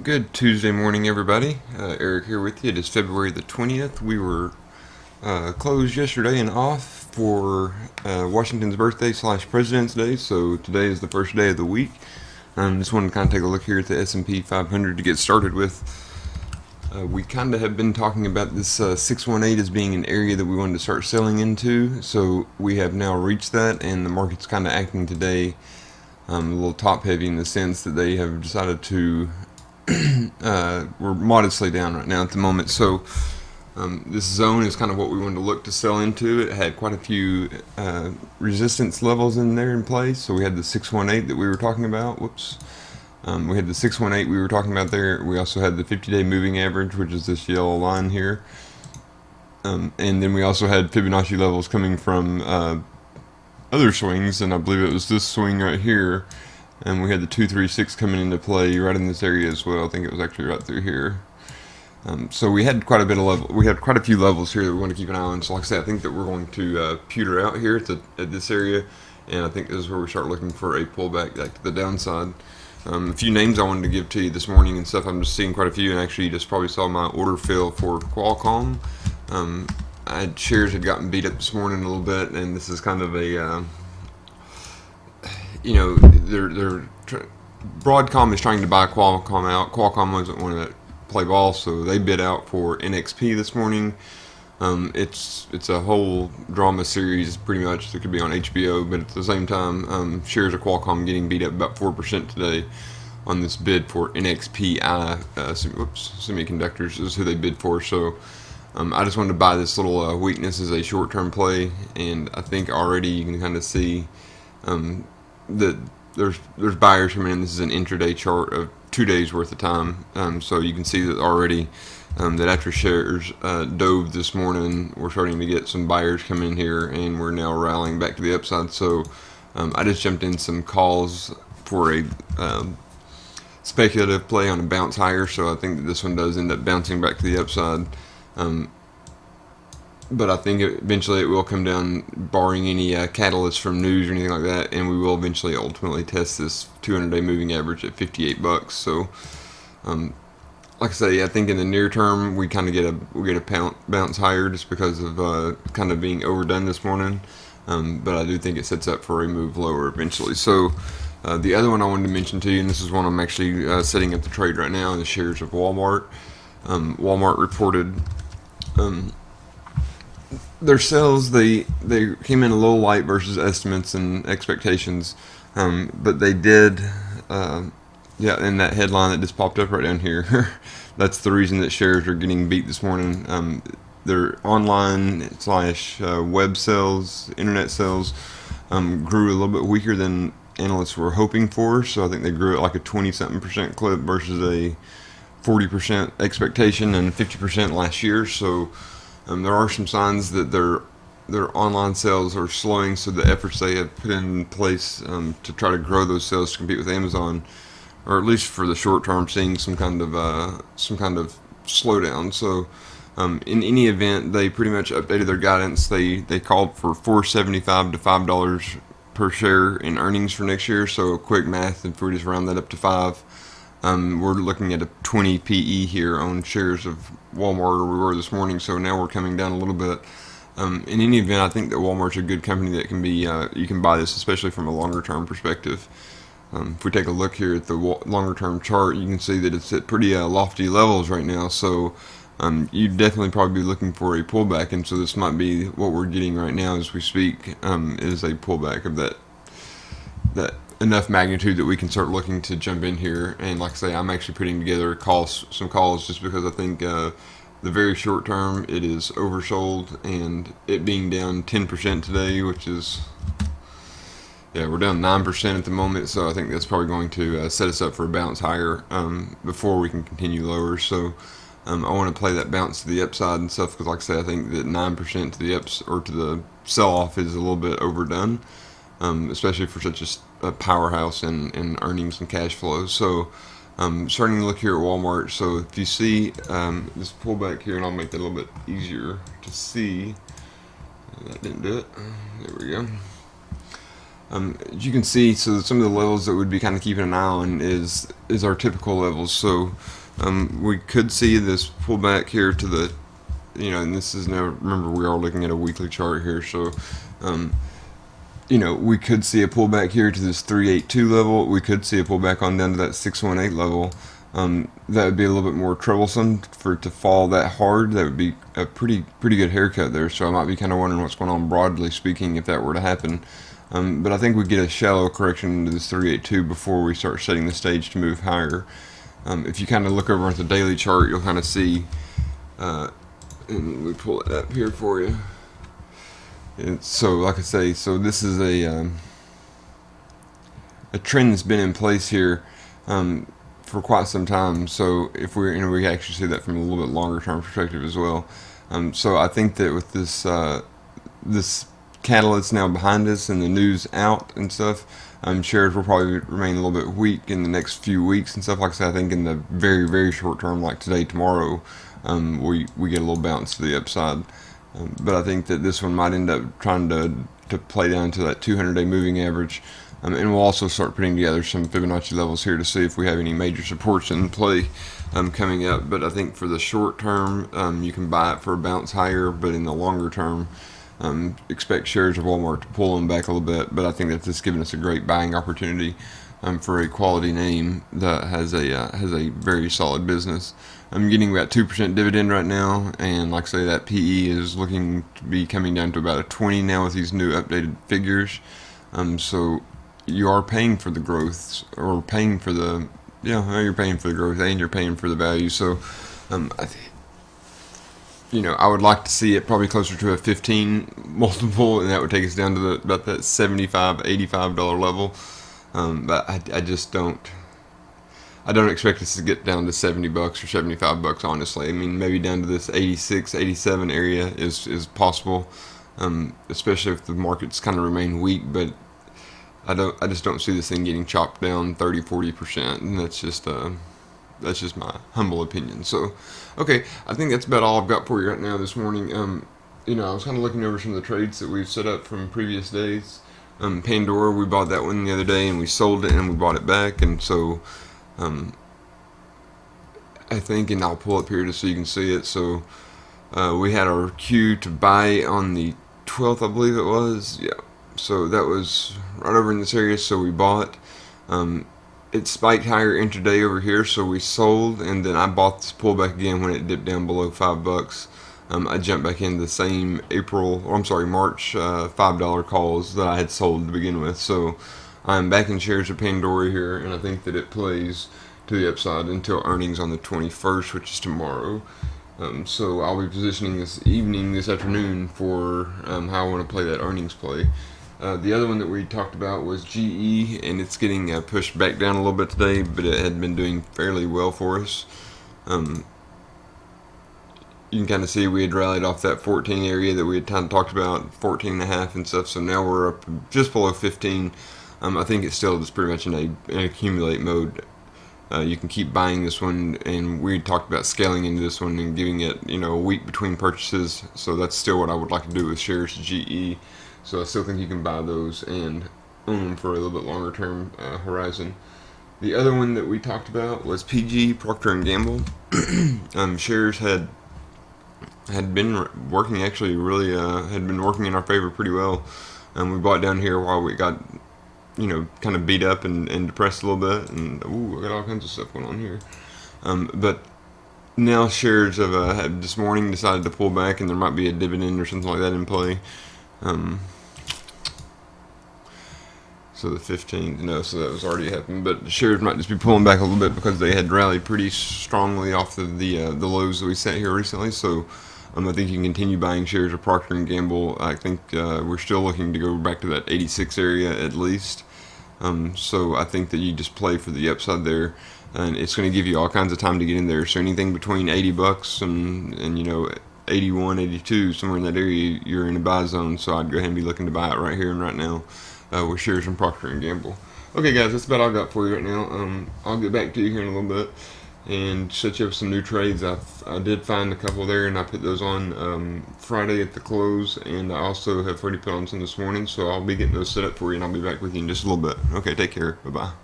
Good Tuesday morning, everybody. Eric here with you. It is February the 20th. We were closed yesterday and off for Washington's birthday / President's Day, so today is the first day of the week. Just wanted to kind of take a look here at the S&P 500 to get started with. We kind of have been talking about this 618 as being an area that we wanted to start selling into, so we have now reached that, and the market's kind of acting today a little top heavy in the sense that they have decided to we're modestly down right now at the moment. So this zone is kind of what we wanted to look to sell into. It had quite a few resistance levels in there in place. So we had the 618 that we were talking about. We had the 618 we were talking about there. We also had the 50-day moving average, which is this yellow line here. And then we also had Fibonacci levels coming from other swings, and I believe it was this swing right here. And we had the 236 coming into play right in this area as well. I think it was actually right through here. So we had quite a bit of level. We had quite a few levels here that we want to keep an eye on. So like I said, I think that we're going to pewter out here at this area, and I think this is where we start looking for a pullback like to the downside. A few names I wanted to give to you this morning and stuff. I'm just seeing quite a few, and actually you just probably saw my order fill for Qualcomm. Shares had gotten beat up this morning a little bit, and this is kind of a Broadcom is trying to buy Qualcomm out. Qualcomm wasn't one to play ball, so they bid out for NXP this morning. It's a whole drama series, pretty much, that could be on HBO, but at the same time, shares of Qualcomm getting beat up about 4% today on this bid for NXPI semiconductors is who they bid for. So I just wanted to buy this little weakness as a short-term play, and I think already you can kind of see that there's buyers coming in. This is an intraday chart of 2 days worth of time, so you can see that already that after shares dove this morning, we're starting to get some buyers coming in here, and we're now rallying back to the upside. So I just jumped in some calls for a speculative play on a bounce higher, so I think that this one does end up bouncing back to the upside. But I think eventually it will come down, barring any catalyst from news or anything like that, and we will eventually ultimately test this 200-day moving average at $58. So, like I say, I think in the near term we kind of get a bounce higher just because of kind of being overdone this morning. But I do think it sets up for a move lower eventually. So, the other one I wanted to mention to you, and this is one I'm actually setting up the trade right now, is the shares of Wal-Mart. Wal-Mart reported their sales, they came in a little light versus estimates and expectations, but they did, in that headline that just popped up right down here, that's the reason that shares are getting beat this morning. Their online / web sales, internet sales, grew a little bit weaker than analysts were hoping for, so I think they grew at like a 20-something% clip versus a 40% expectation and 50% last year. So there are some signs that their online sales are slowing, so the efforts they have put in place to try to grow those sales to compete with Amazon, or at least for the short term, seeing some kind of slowdown. So in any event, they pretty much updated their guidance. They called for $4.75 to $5 per share in earnings for next year. So quick math, if we just round that up to 5. We're looking at a 20 PE here on shares of Walmart, or we were this morning, so now we're coming down a little bit. In any event, I think that Walmart's a good company that can be, you can buy this, especially from a longer term perspective. If we take a look here at the longer term chart, you can see that it's at pretty lofty levels right now, so you'd definitely probably be looking for a pullback, and so this might be what we're getting right now as we speak, is a pullback of that enough magnitude that we can start looking to jump in here. And like I say, I'm actually putting together some calls just because I think the very short term it is oversold, and it being down 10% today, which is, we're down 9% at the moment, so I think that's probably going to set us up for a bounce higher before we can continue lower. So I want to play that bounce to the upside and stuff, because like I say, I think that 9% to the ups or to the sell-off is a little bit overdone, especially for such a powerhouse in earnings and cash flows. So starting to look here at Walmart. So if you see this pullback here, and I'll make that a little bit easier to see. That didn't do it. There we go. As you can see, so some of the levels that we'd be kind of keeping an eye on is our typical levels. So we could see this pullback here to the, and this is now, remember, we are looking at a weekly chart here, so we could see a pullback here to this 382 level. We could see a pullback on down to that 618 level. That would be a little bit more troublesome for it to fall that hard. That would be a pretty good haircut there. So I might be kind of wondering what's going on broadly speaking if that were to happen. But I think we get a shallow correction into this 382 before we start setting the stage to move higher. If you kind of look over at the daily chart, you'll kind of see, and let me pull it up here for you. So like I say, so this is a trend that's been in place here for quite some time. So if we we actually see that from a little bit longer term perspective as well. So I think that with this this catalyst now behind us and the news out and stuff, shares will probably remain a little bit weak in the next few weeks and stuff. Like I said, I think in the very short term, like today, tomorrow, we get a little bounce to the upside. But I think that this one might end up trying to play down to that 200-day moving average. And we'll also start putting together some Fibonacci levels here to see if we have any major supports in play coming up. But I think for the short term, you can buy it for a bounce higher, but in the longer term, expect shares of Walmart to pull them back a little bit. But I think that's just giving us a great buying opportunity for a quality name that has a very solid business. I'm getting about 2% dividend right now, and like I say, that PE is looking to be coming down to about a 20 now with these new updated figures. So you are paying for the growth, or paying for the, you're paying for the growth and you're paying for the value. So I would like to see it probably closer to a 15 multiple, and that would take us down to about that $75, $85 level. But I just don't expect us to get down to $70 or $75, honestly. I mean, maybe down to this 86, 87 area is possible, especially if the markets kind of remain weak. But I just don't see this thing getting chopped down 30-40%, and that's just my humble opinion. So, okay, I think that's about all I've got for you right now this morning. I was kind of looking over some of the trades that we've set up from previous days. Pandora, we bought that one the other day, and we sold it, and we bought it back, and so I think, and I'll pull up here just so you can see it. So we had our queue to buy on the 12th, I believe it was. Yeah. So that was right over in this area. So we bought. It spiked higher intraday over here, so we sold, and then I bought this pullback again when it dipped down below $5. I jumped back in the same March $5 calls that I had sold to begin with. So I'm back in shares of Pandora here, and I think that it plays to the upside until earnings on the 21st, which is tomorrow. So I'll be positioning this afternoon for how I want to play that earnings play. The other one that we talked about was GE, and it's getting pushed back down a little bit today, but it had been doing fairly well for us. You can kind of see we had rallied off that 14 area that we had kind of talked about, 14.5 and stuff, so now we're up just below 15. I think it's still just pretty much in an accumulate mode. You can keep buying this one, and we talked about scaling into this one and giving it, a week between purchases, so that's still what I would like to do with shares GE. So I still think you can buy those and own them for a little bit longer term horizon. The other one that we talked about was PG, Procter & Gamble. Shares had been working, actually really had been working in our favor pretty well. We bought down here while we got, kind of beat up and depressed a little bit, and I got all kinds of stuff going on here. But now shares have this morning decided to pull back, and there might be a dividend or something like that in play. So the 15th, so that was already happened, but the shares might just be pulling back a little bit because they had rallied pretty strongly off of the lows that we set here recently. So I think you can continue buying shares of Procter & Gamble. I think we're still looking to go back to that 86 area at least. So I think that you just play for the upside there, and it's going to give you all kinds of time to get in there. So anything between $80 and 81, 82, somewhere in that area, you're in a buy zone. So I'd go ahead and be looking to buy it right here and right now with shares from Procter & Gamble. Okay, guys, that's about all I got for you right now. I'll get back to you here in a little bit. and set you up some new trades. I did find a couple there, and I put those on Friday at the close, and I also have already put on some this morning, so I'll be getting those set up for you, and I'll be back with you in just a little bit. Okay, take care. Bye-bye.